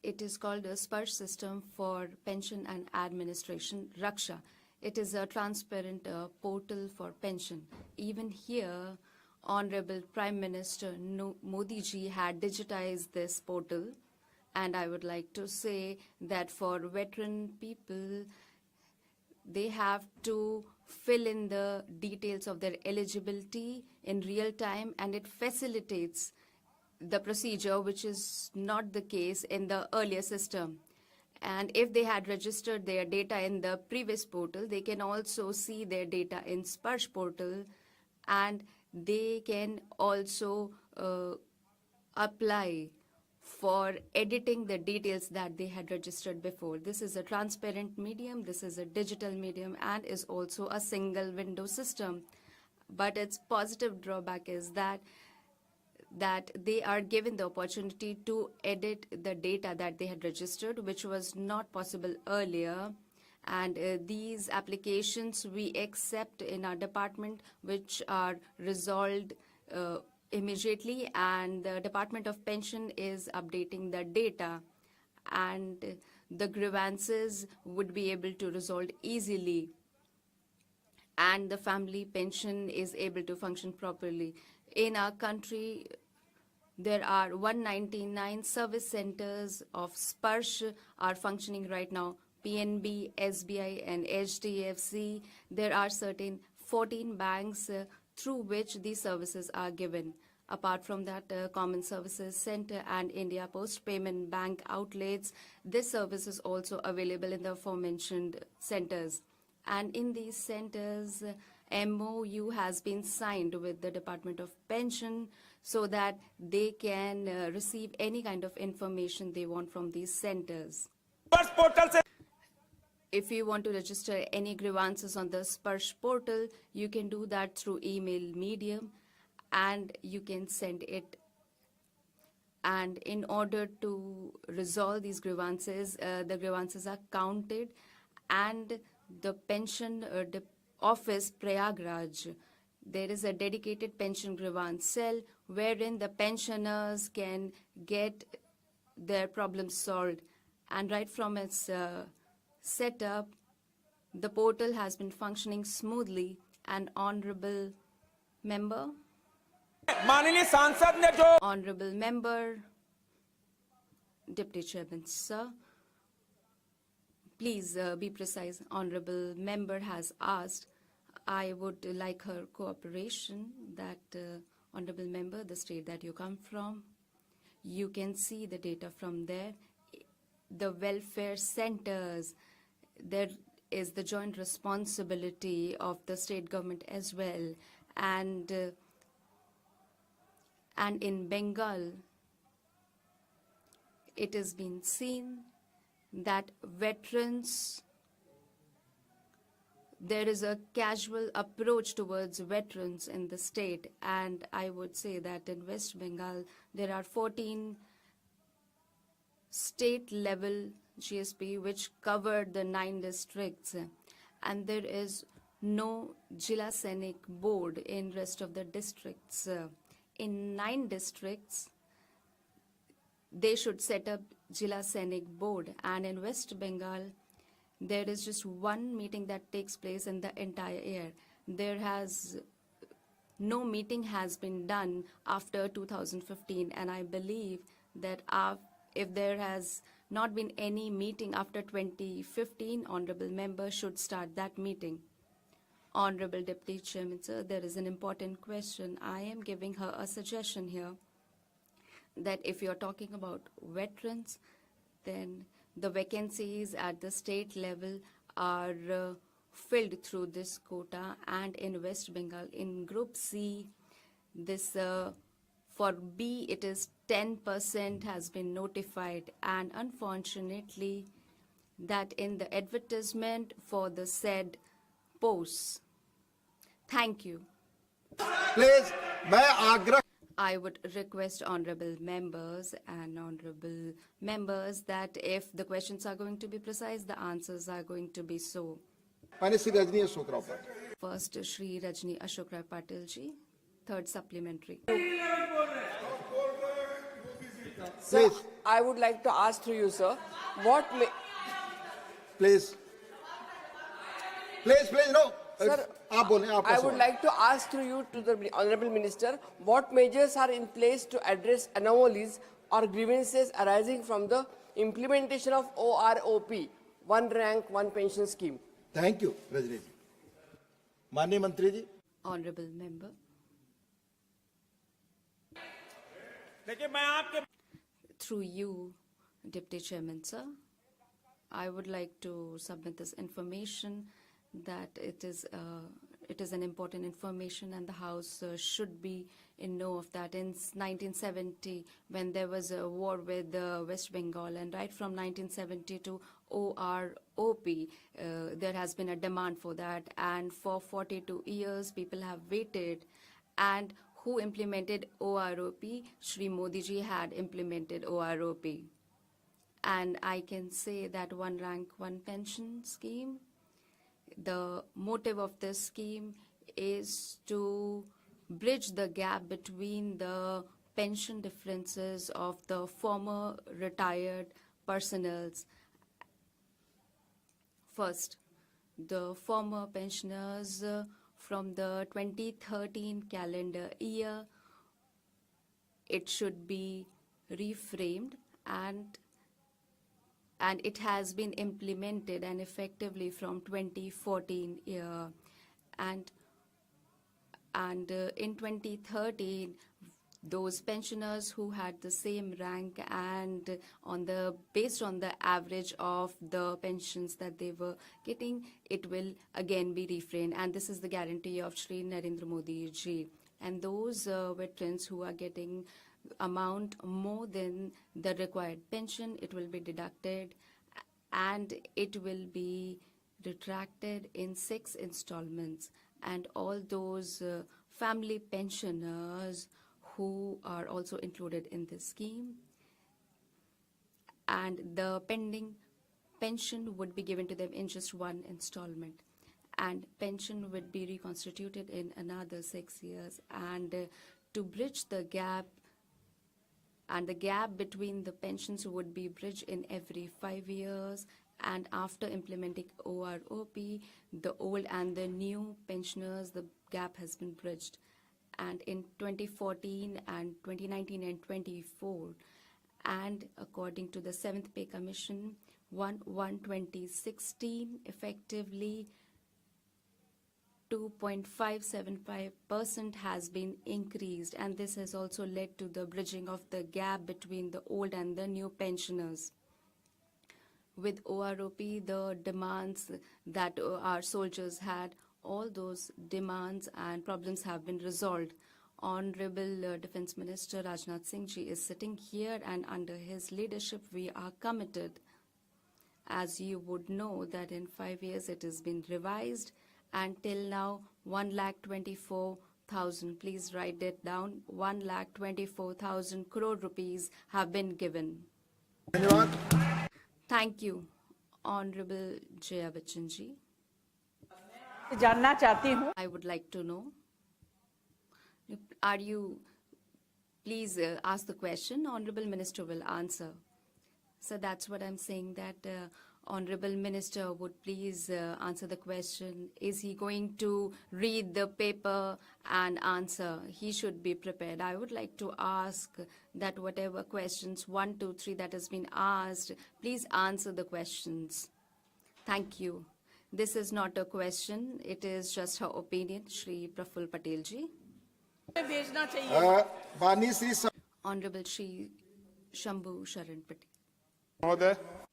It is called a Sparsh system for pension and administration, Rajya. It is a transparent portal for pension. Even here, Honorable Prime Minister Modi ji had digitized this portal. And I would like to say that for veteran people, they have to fill in the details of their eligibility in real time, and it facilitates the procedure, which is not the case in the earlier system. And if they had registered their data in the previous portal, they can also see their data in Sparsh portal, and they can also apply for editing the details that they had registered before. This is a transparent medium, this is a digital medium, and is also a single window system. But its positive drawback is that they are given the opportunity to edit the data that they had registered, which was not possible earlier. And these applications we accept in our department, which are resolved immediately, and the Department of Pension is updating the data, and the grievances would be able to resolve easily, and the family pension is able to function properly. In our country, there are 199 service centers of Sparsh are functioning right now. PNB, SBI, and HDFC. There are certain 14 banks through which these services are given. Apart from that, Common Services Center and India Post Payment Bank outlets, this service is also available in the aforementioned centers. And in these centers, MOU has been signed with the Department of Pension so that they can receive any kind of information they want from these centers. If you want to register any grievances on the Sparsh portal, you can do that through email medium, and you can send it. And in order to resolve these grievances, the grievances are counted, and the pension office, Prayagraj, there is a dedicated pension grievance cell wherein the pensioners can get their problems solved. And right from its setup, the portal has been functioning smoothly. And Honorable Member, Honorable Member, Deputy Chairman, sir, please be precise. Honorable Member has asked. I would like her cooperation that, Honorable Member, the state that you come from, you can see the data from there. The welfare centers, there is the joint responsibility of the state government as well. And in Bengal, it has been seen that veterans, there is a casual approach towards veterans in the state. And I would say that in West Bengal, there are 14 state-level GSP which covered the 9 districts. And there is no Jila Sainik board in rest of the districts. In 9 districts, they should set up Jila Sainik board. And in West Bengal, there is just one meeting that takes place in the entire year. No meeting has been done after 2015, and I believe that if there has not been any meeting after 2015, Honorable Member should start that meeting. Honorable Deputy Chairman, sir, there is an important question. I am giving her a suggestion here that if you're talking about veterans, then the vacancies at the state level are filled through this quota. And in West Bengal, in Group C, this for B, it is 10% has been notified. And unfortunately, that in the advertisement for the said posts. Thank you. Please, I would request honorable members that if the questions are going to be precise, the answers are going to be so. First, Shri Rajni Ashok Rai Patil ji, third supplementary. Please. Sir, I would like to ask through you, sir, Please. Please, no. Sir, आप बोलें, आपका I would सवाल. like to ask through you to the Honorable Minister, what measures are in place to address anomalies or grievances arising from the implementation of OROP, one rank, one pension scheme? Thank you, Rajni ji. माननीय मंत्री जी. Honorable Member. Through you, Deputy Chairman, sir, I would like to submit this information that it is an important information and the House should be in know of that. In 1970, when there was a war with West Bengal, and right from 1970 to OROP, there has been a demand for that, and for 42 years people have waited. And who implemented OROP? Shri Modi ji had implemented OROP. And I can say that one rank, one pension scheme, the motive of this scheme is to bridge the gap between the pension differences of the former retired personnels. First, the former pensioners from the 2013 calendar year, it should be reframed, and it has been implemented and effectively from 2014 year. And in 2013, those pensioners who had the same rank and based on the average of the pensions that they were getting, it will again be reframed. And this is the guarantee of Shri Narendra Modi ji. And those veterans who are getting amount more than the required pension, it will be deducted and it will be retracted in 6 installments. And all those family pensioners who are also included in this scheme, and the pending pension would be given to them in just 1 installment, and pension would be reconstituted in another 6 years. And to bridge the gap, and the gap between the pensions would be bridged in every 5 years. And after implementing OROP, the old and the new pensioners, the gap has been bridged. And in 2014 and 2019 and 24, and according to the 7th Pay Commission, 1/1/2016, effectively 2.575% has been increased, and this has also led to the bridging of the gap between the old and the new pensioners. With OROP, the demands that our soldiers had, all those demands and problems have been resolved. Honorable Defense Minister Rajnath Singh ji is sitting here, and under his leadership we are committed. As you would know that in 5 years it has been revised, and till now 1,24,000, please write it down, 1,24,000 crore rupees have been given. Thank you, Honorable Jaya Bachchan ji. I would like to know, are you, please ask the question, Honorable Minister will answer. So that's what I'm saying, that Honorable Minister would please answer the question. Is he going to read the paper and answer? He should be prepared. I would like to ask that whatever questions, 1, 2, 3 that has been asked, please answer the questions. Thank you. This is not a question, it is just her opinion, Shri Praful Patel ji. Honorable Shri Shambhu Sharan Patel.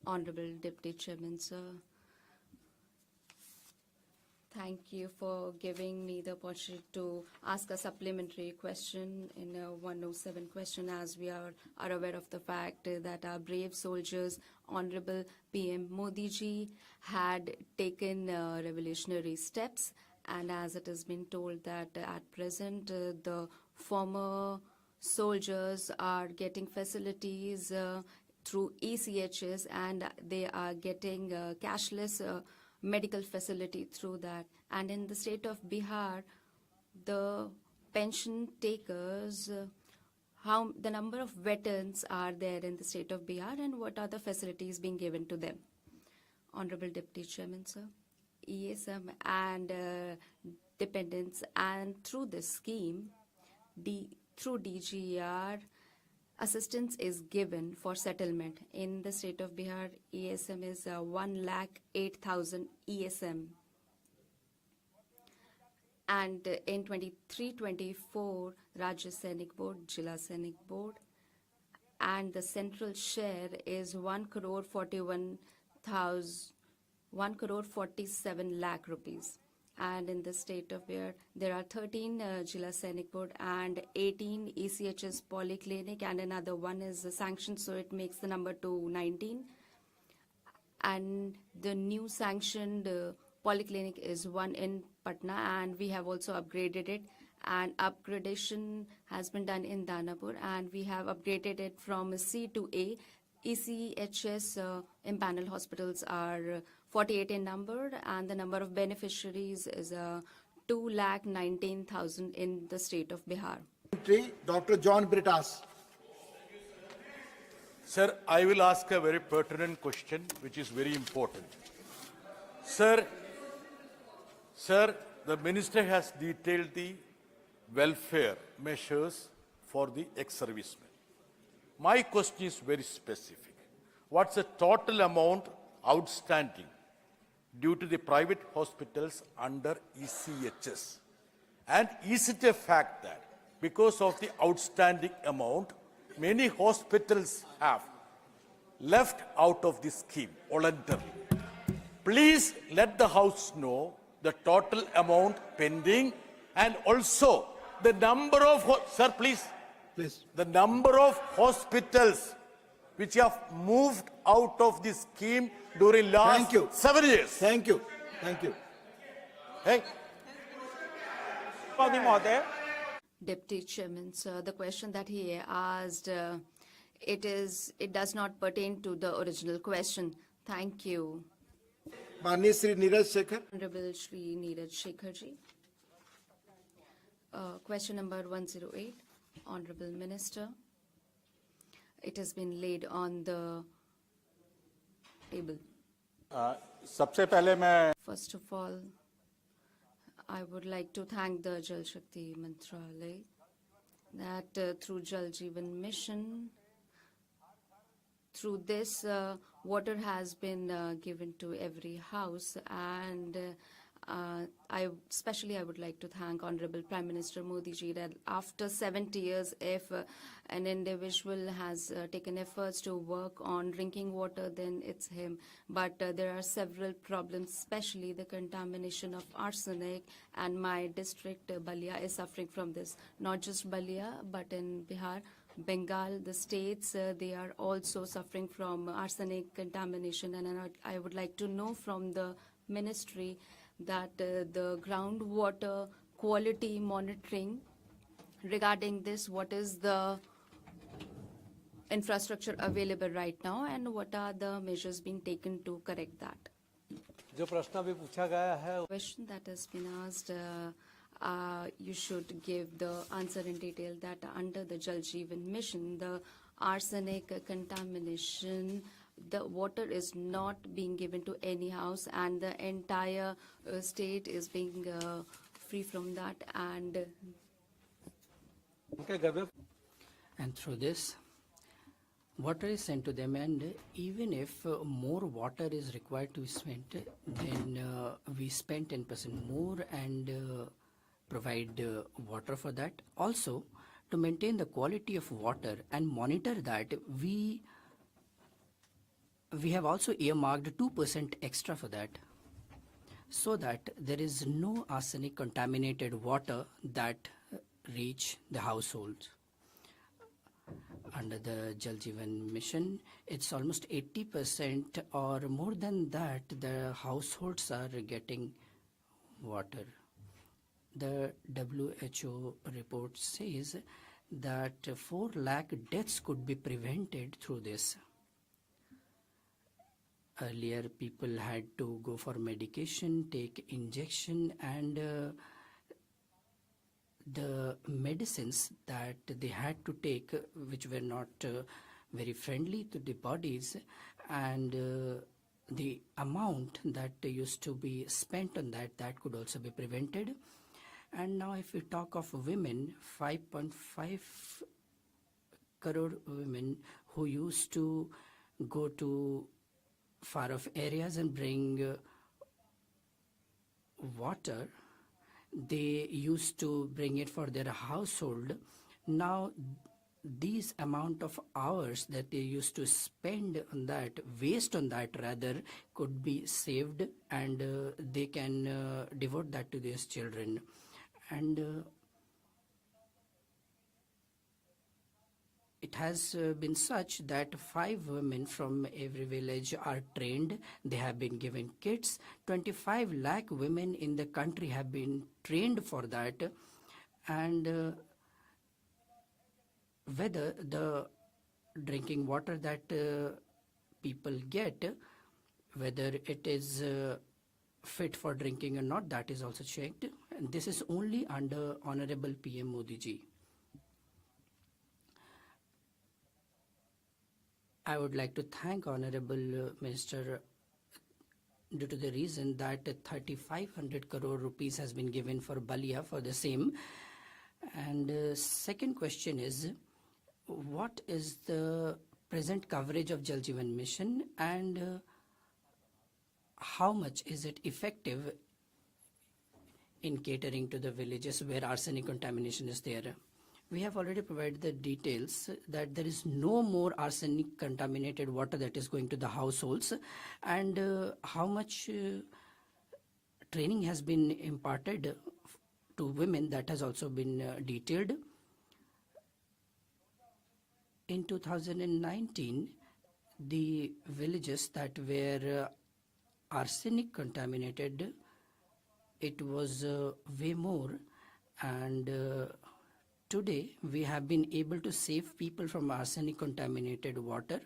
Honorable Deputy Chairman, sir. Thank you for giving me the opportunity to ask a supplementary question in a 107 question, as we are aware of the fact that our brave soldiers, Honorable PM Modi ji, had taken revolutionary steps, and as it has been told that at present the former soldiers are getting facilities through ECHS, and they are getting cashless medical facility through that. And in the state of Bihar, the pension takers how the number of veterans are there in the state of Bihar and what are the facilities being given to them. Honorable Deputy Chairman, sir. ESM and dependents, and through this scheme, through DGR, assistance is given for settlement. In the state of Bihar, ESM is 1,08,000 ESM. And in 23-24, Rajya Sainik Board, Jila Sainik Board, and the central share is 1,47 lakh rupees. And in the state of Bihar, there are 13 Jila Sainik Board and 18 ECHS polyclinic, and another one is sanctioned, so it makes the number to 19. And the new sanctioned polyclinic is one in Patna, and we have also upgraded it. And upgradation has been done in Danapur, and we have upgraded it from C to A. ECHS empaneled hospitals are 48 in number, and the number of beneficiaries is 2,19,000 in the state of Bihar. Dr. John Britas. Sir, I will ask a very pertinent question, which is very important. Sir, the minister has detailed the welfare measures for the ex-servicemen. My question is very specific. What's the total amount outstanding due to the private hospitals under ECHS? And is it a fact that because of the outstanding amount, many hospitals have left out of this scheme voluntarily? Please let the House know the total amount pending, and also the number of, sir, please, the number of hospitals which have moved out of this scheme during last 7 years. Thank you. Hey. Deputy Chairman, sir, the question that he asked, it does not pertain to the original question. Thank you. माननीय Shri Neeraj Shekhar. Honorable Shri Neeraj Shekhar ji. Question number 108, Honorable Minister. It has been laid on the table. सबसे पहले मैं First of all, I would like to thank the Jal Shakti Mantralaya that through Jal Jeevan Mission, through this, water has been given to every house, and I would like to thank Honorable Prime Minister Modi ji that after 70 years, if an individual has taken efforts to work on drinking water, then it's him. But there are several problems, especially the contamination of arsenic, and my district, Balia, is suffering from this. Not just Balia, but in Bihar, Bengal, the states, they are also suffering from arsenic contamination, and I would like to know from the ministry that the groundwater quality monitoring regarding this, what is the infrastructure available right now, and what are the measures being taken to correct that? Question that has been asked, you should give the answer in detail that under the Jal Jeevan Mission, the arsenic contamination, the water is not being given to any house, and the entire state is being free from that. And through this, water is sent to them, and even if more water is required to be spent, then we spend 10% more and provide water for that. Also, to maintain the quality of water and monitor that, we have also earmarked 2% extra for that, so that there is no arsenic contaminated water that reach the households. Under the Jal Jeevan Mission, it's almost 80% or more than that, the households are getting water. The WHO report says that 4 lakh deaths could be prevented through this. Earlier, people had to go for medication, take injection, and the medicines that they had to take, which were not very friendly to the bodies, and the amount that used to be spent on that, that could also be prevented. And now if we talk of women, 5.5 crore women who used to go to far off areas and bring water, they used to bring it for their household. Now these amount of hours that they used to spend on that, waste on that rather, could be saved, and they can devote that to their children. And it has been such that 5 women from every village are trained. They have been given kits. 25 lakh women in the country have been trained for that. And whether the drinking water that people get, whether it is fit for drinking or not, that is also checked. And this is only under Honorable PM Modi ji. I would like to thank Honorable Minister due to the reason that 3,500 crore rupees has been given for Balia for the same. And second question is, what is the present coverage of Jal Jeevan Mission, and how much is it effective in catering to the villages where arsenic contamination is there? We have already provided the details that there is no more arsenic contaminated water that is going to the households, and how much training has been imparted to women, that has also been detailed. In 2019, the villages that were arsenic contaminated, it was way more, and today we have been able to save people from arsenic contaminated water.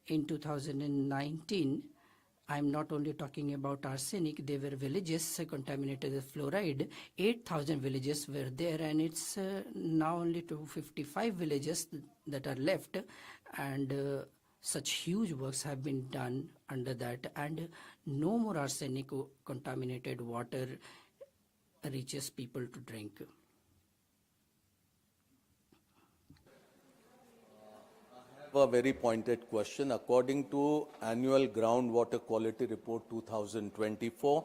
In 2019, I'm not only talking about arsenic, there were villages contaminated with fluoride. 8,000 villages were there, and it's now only 255 villages that are left, and such huge works have been done under that, and no more arsenic contaminated water reaches people to drink. A very pointed question. According to Annual Groundwater Quality Report 2024,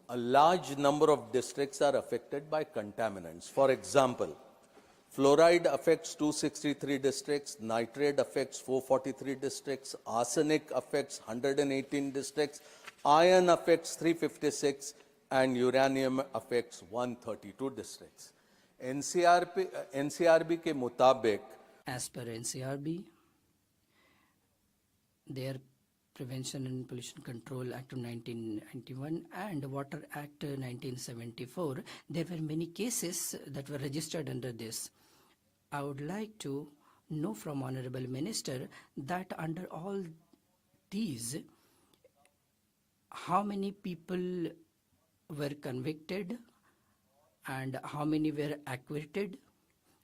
a large number of districts are affected by contaminants. For example, fluoride affects 263 districts, nitrate affects 443 districts, arsenic affects 118 districts, iron affects 356, and uranium affects 132 districts. NCRB ke mutabik, as per NCRB, their Prevention and Pollution Control Act of 1991 and Water Act 1974, there were many cases that were registered under this. I would like to know from Honorable Minister that under all these, how many people were convicted and how many were acquitted.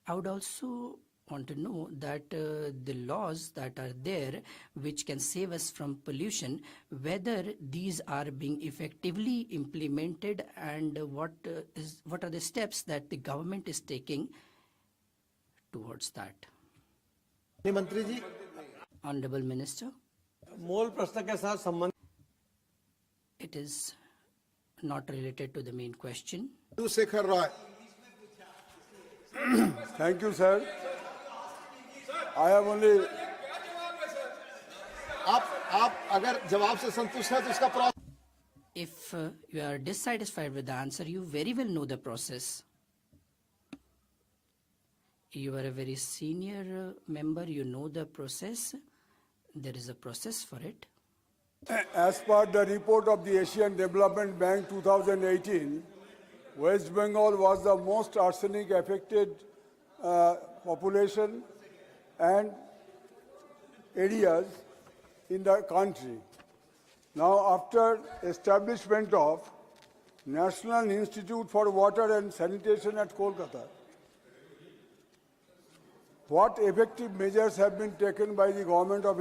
I would also want to know that the laws that are there which can save us from pollution, whether these are being effectively implemented, and what are the steps that the government is taking towards that. मंत्री जी, Honorable Minister, मूल प्रश्न के साथ संबंध it is not related to the main question. Shekhar Roy. Thank you, sir. I have only. आप अगर जवाब से संतुष्ट हैं तो इसका process. If you are dissatisfied with the answer, you very well know the process. You are a very senior member, you know the process. There is a process for it. As per the report of the Asian Development Bank 2018, West Bengal was the most arsenic affected population and areas in the country. Now, after establishment of National Institute for Water and Sanitation at Kolkata. What effective measures have been taken by the government of